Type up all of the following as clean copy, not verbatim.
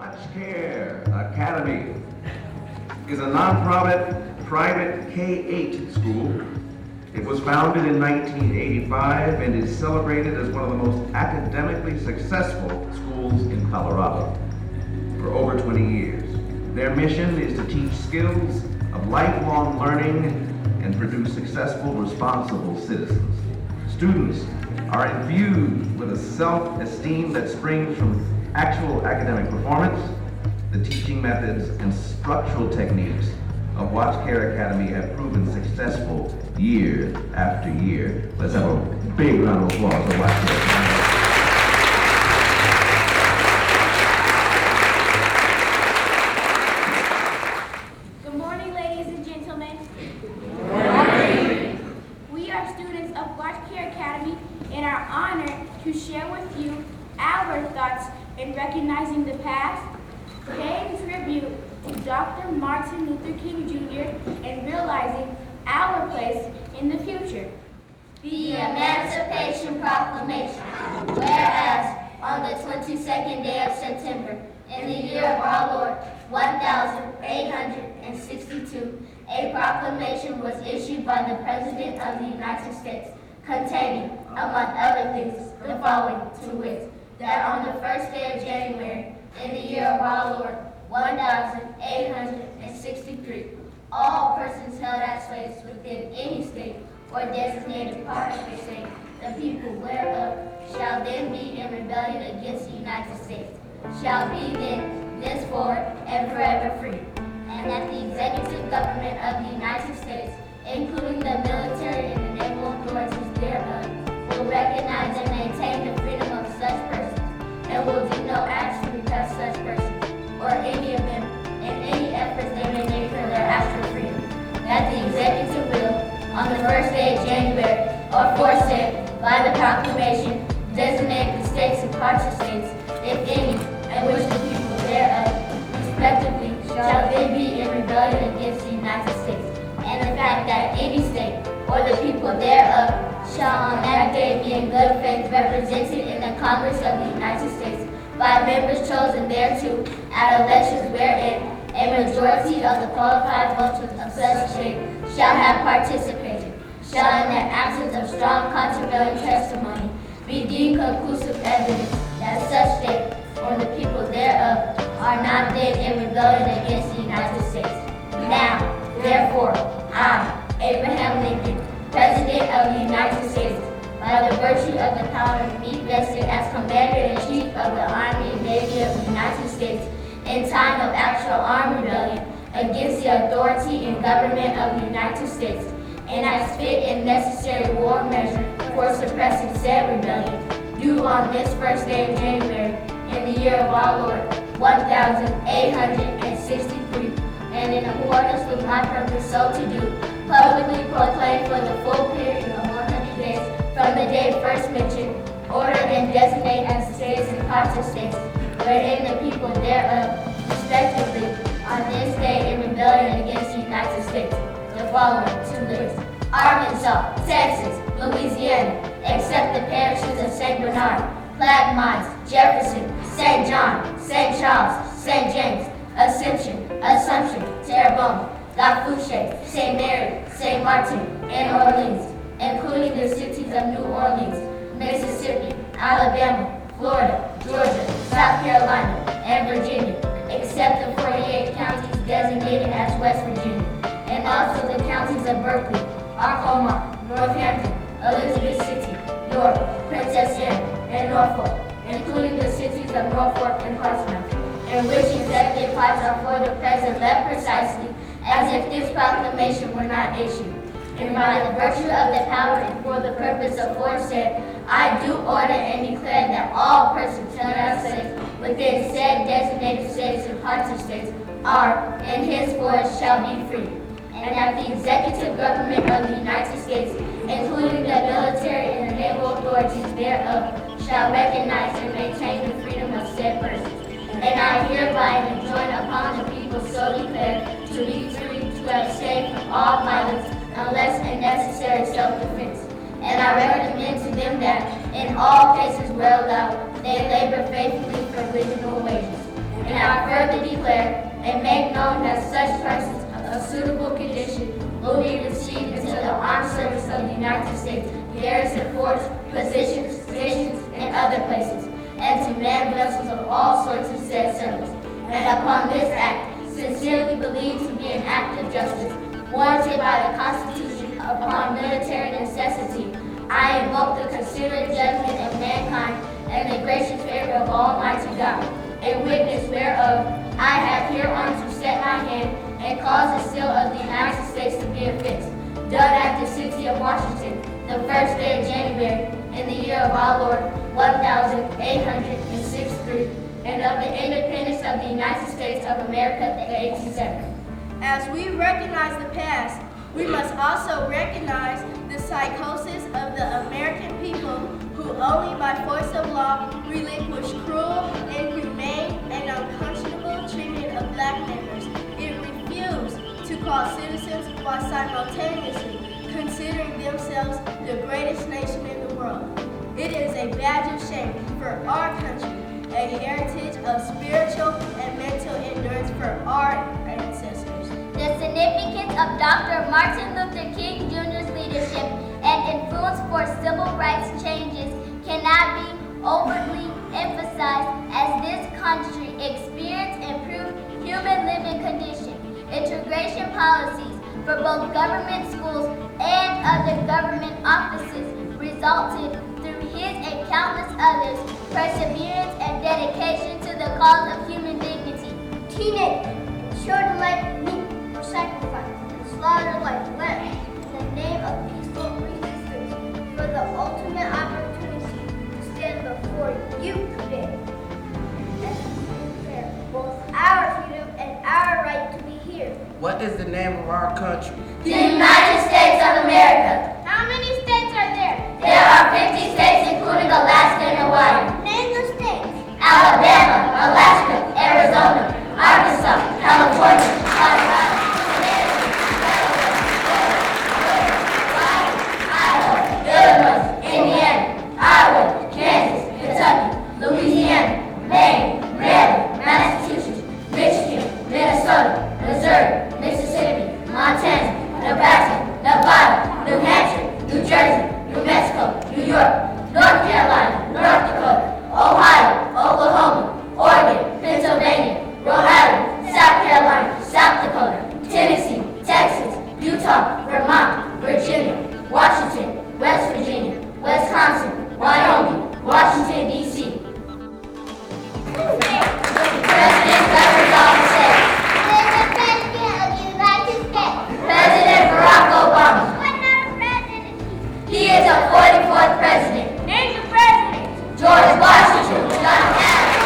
Much Care Academy is a nonprofit private K-8 school. It was founded in 1985 and is celebrated as one of the most academically successful schools in Colorado for over 20 years. Their mission is to teach skills of lifelong learning and produce successful, responsible citizens. Students are infused with a self-esteem that springs from actual academic performance. The teaching methods and structural techniques of Watch Care Academy have proven successful year after year. Let's have a big round of applause for Watch Care Academy. Good morning, ladies and gentlemen. Good morning. We are students of Watch Care Academy and are honored to share with you our thoughts in recognizing the past, paying tribute to Dr. Martin Luther King Jr., and realizing our place in the future. The Emancipation Proclamation. Whereas on the 22nd day of September, in the year of our Lord, 1862, a proclamation was issued by the President of the United States, containing, among other things, the following, to wit, that on the first day of January, in the year of our Lord, 1863, all persons held as slaves within any state or designated part of the state, the people whereof shall then be in rebellion against the United States, shall be then, thenceforward, and forever free. And that the executive government of the United States, including the military and the naval authorities thereof, will recognize and maintain the freedom of such persons, and will do no acts to repress such persons, or any of them, in any efforts they may make for their actual freedom. That the executive will, on the first day of January, aforesaid, by the proclamation, designate the states and parts of states, if any, and which the people thereof, respectively, shall then be in rebellion against the United States, and the fact that any state, or the people thereof, shall on that day be in good faith represented in the Congress of the United States by members chosen thereto at elections wherein a majority of the qualified voters of such state shall have participated, shall in the absence of strong countervailing testimony be deemed conclusive evidence that such state or the people thereof are not then in rebellion against the United States. Now, therefore, I, Abraham Lincoln, President of the United States, by the virtue of the power of me vested as Commander-in-Chief of the Army and Navy of the United States in time of actual armed rebellion against the authority and government of the United States, and as fit and necessary war measure for suppressing said rebellion, due on this first day of January, in the year of our Lord, 1863, and in accordance with my purpose so to do, publicly proclaim for the full period of 100 days from the day first mentioned, order and designate as states and parts of states, wherein the people thereof, respectively, on this day in rebellion against the United States, the following two lists: Arkansas, Texas, Louisiana, except the parishes of St. Bernard, Platte Mines, Jefferson, St. John, St. Charles, St. James, Assumption, Terrebonne, La Fouché, St. Mary, St. Martin, and Orleans, including the cities of New Orleans, Mississippi, Alabama, Florida, Georgia, South Carolina, and Virginia, except the 48 counties designated as West Virginia, and also the counties of Berkeley, Arcola, Northampton, Elizabeth City, York, Princess Anne, and Norfolk, including the cities of Norfolk and Portsmouth, in which executive parts are for the present left precisely as if this proclamation were not issued. And by the virtue of the power and for the purpose aforesaid, I do order and declare that all persons held as slaves within said designated states and parts of states are, and henceforth shall be free. And that the executive government of the United States, including the military and the naval authorities thereof, shall recognize and maintain the freedom of said persons. And I hereby enjoin upon the people so declared to be free to abstain from all violence unless in necessary self-defense. And I recommend to them that in all cases where allowed, they labor faithfully for reasonable wages. And I further declare and make known that such persons of suitable condition will be received into the armed service of the United States, garrison forts, positions, stations, and other places, and to man vessels of all sorts of said service. And upon this act, sincerely believed to be an act of justice, warranted by the Constitution upon military necessity, I invoke the considerate judgment of mankind and the gracious favor of Almighty God, in witness whereof I have hereunto set my hand and caused the seal of the United States to be affixed, done at the city of Washington, the first day of January, in the year of our Lord, 1863, and of the independence of the United States of America, the 1870. As we recognize the past, we must also recognize the psychosis of the American people who only by force of law relinquish cruel, inhumane, and unconscionable treatment of black members. It refused to call citizens while simultaneously considering themselves the greatest nation in the world. It is a badge of shame for our country, a heritage of spiritual and mental endurance for our ancestors. The significance of Dr. Martin Luther King Jr.'s leadership and influence for civil rights changes cannot be overtly emphasized as this country experienced improved human living conditions, integration policies for both government schools and other government offices resulted through his and countless others' perseverance and dedication to the cause of human dignity. Teenagers, children like me, were sacrificed and slaughtered like lambs in the name of peaceful resistance for the ultimate opportunity to stand before you today. This is fair, both our freedom and our right to be here. What is the name of our country? The United States of America. How many states are there? There are 50 states, including Alaska and Hawaii. Name the states. Alabama, Alaska, Arizona, Arkansas, California, Colorado, Idaho, Illinois, Indiana, Iowa, Kansas, Kentucky, Louisiana, Maine, Maryland, Massachusetts, Michigan, Minnesota, Missouri, Mississippi, Montana, Nebraska, Nevada, New Hampshire, New Jersey, New Mexico, New York, North Carolina, North Dakota, Ohio, Oklahoma, Oregon, Pennsylvania, Rhode Island, South Carolina, South Dakota, Tennessee, Texas, Utah, Vermont, Virginia, Washington, West Virginia, Wisconsin, Wyoming, Washington, D.C. President governs all the states. The President of the United States. President Barack Obama. What number president is he? He is the 44th president. Name the president. George Washington, John Adams,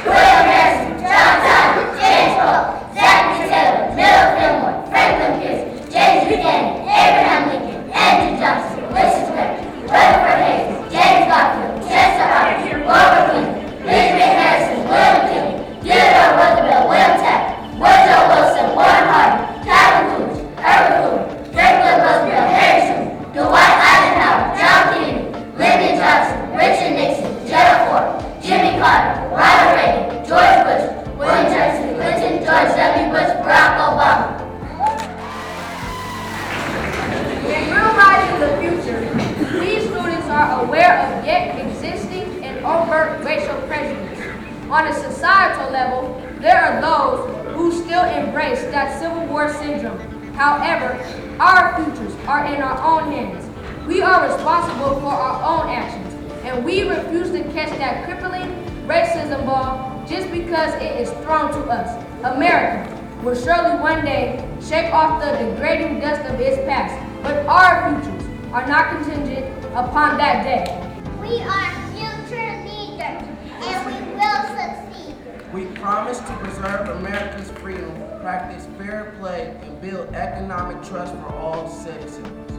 William Harrison, John Tyler, James Polk, Zachary Taylor, Miller Fillmore, Franklin Pierce, James Buchanan, Abraham Lincoln, Andrew Johnson, Winston Smith, Rutherford Hayes, James Garfield, Chester Arthur, Robert Cleveland, Benjamin Harrison, William McKinley, Theodore Roosevelt, William Taft, Woodrow Wilson, Warren Harding, Calvin Coolidge, Herbert Hoover, Franklin Roosevelt, Harry Truman, Dwight Eisenhower, John Kennedy, Lyndon Johnson, Richard Nixon, Gerald Ford, Jimmy Carter, Ronald Reagan, George Bush, William Jefferson Clinton, George W. Bush, Barack Obama. In realizing the future, these students are aware of yet existing and overt racial prejudice. On a societal level, there are those who still embrace that Civil War syndrome. However, our futures are in our own hands. We are responsible for our own actions, and we refuse to catch that crippling racism ball just because it is thrown to us. America will surely one day shake off the degrading dust of its past, but our futures are not contingent upon that day. We are future leaders, and we will succeed. We promise to preserve America's freedom, practice fair play, and build economic trust for all citizens.